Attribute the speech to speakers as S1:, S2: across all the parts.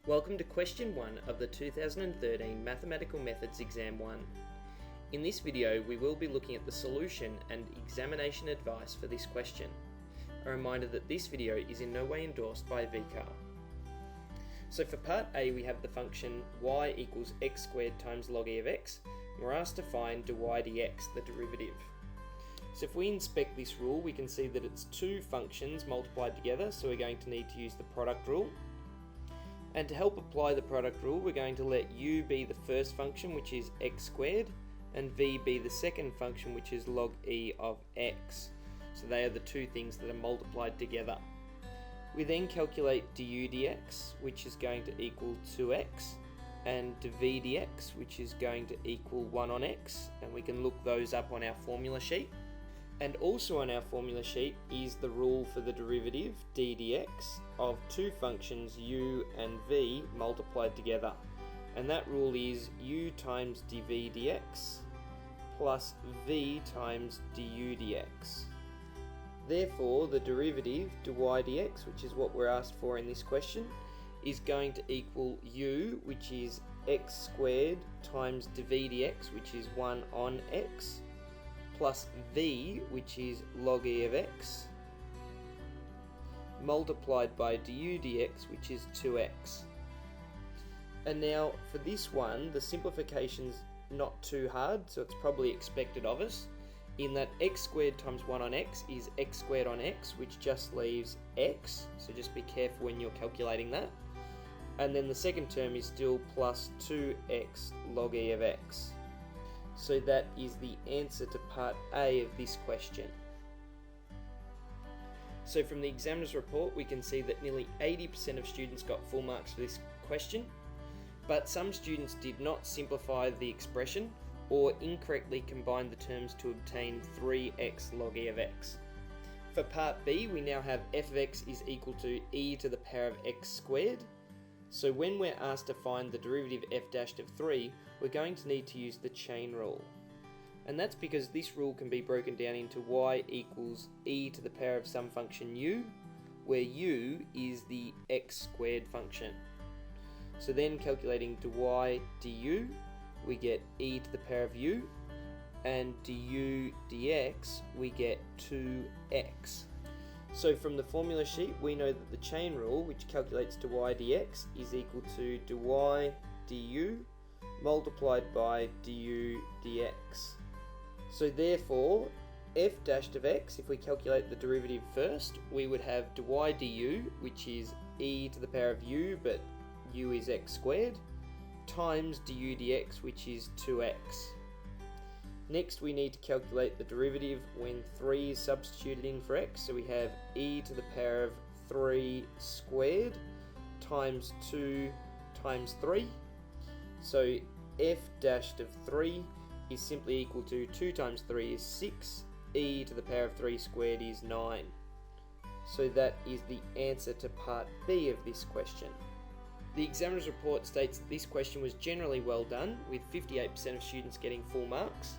S1: Welcome to question 1 of the 2013 Mathematical Methods Exam 1. In this video we will be looking at the solution and examination advice for this question. A reminder that this video is in no way endorsed by VCAA. So for part A we have the function y equals x squared times log e of x, and we're asked to find dy dx, the derivative. So if we inspect this rule we can see that it's two functions multiplied together, so we're going to need to use the product rule. And to help apply the product rule, we're going to let u be the first function, which is x squared, and v be the second function, which is log e of x. So they are the two things that are multiplied together. We then calculate du dx, which is going to equal 2x, and dv dx, which is going to equal 1 on x, and we can look those up on our formula sheet. And also on our formula sheet is the rule for the derivative d dx of two functions u and v multiplied together. And that rule is u times dv dx plus v times du dx. Therefore, the derivative dy dx, which is what we're asked for in this question, is going to equal u, which is x squared, times dv dx, which is 1 on x, plus v, which is log e of x, multiplied by du dx, which is 2x. And now for this one, the simplification's not too hard, so it's probably expected of us, in that x squared times 1 on x is x squared on x, which just leaves x, so just be careful when you're calculating that. And then the second term is still plus 2x log e of x. So that is the answer to part A of this question. So from the examiner's report we can see that nearly 80% of students got full marks for this question, but some students did not simplify the expression or incorrectly combine the terms to obtain 3x log e of x. For part B we now have f of x is equal to e to the power of x squared. So when we're asked to find the derivative f dashed of 3, we're going to need to use the chain rule. And that's because this rule can be broken down into y equals e to the power of some function u, where u is the x squared function. So then calculating dy du, we get e to the power of u, and du dx, we get 2x. So from the formula sheet we know that the chain rule, which calculates dy dx, is equal to dy du multiplied by du dx. So therefore f dashed of x, if we calculate the derivative first, we would have dy du, which is e to the power of u, but u is x squared, times du dx, which is 2x. Next we need to calculate the derivative when 3 is substituted in for x, so we have e to the power of 3 squared times 2 times 3. So f dashed of 3 is simply equal to 2 times 3 is 6, e to the power of 3 squared is 9. So that is the answer to part B of this question. The examiner's report states that this question was generally well done, with 58% of students getting full marks.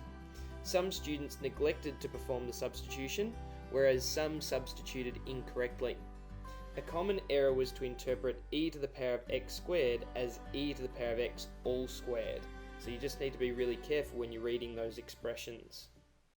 S1: Some students neglected to perform the substitution, whereas some substituted incorrectly. A common error was to interpret e to the power of x squared as e to the power of x all squared. So you just need to be really careful when you're reading those expressions.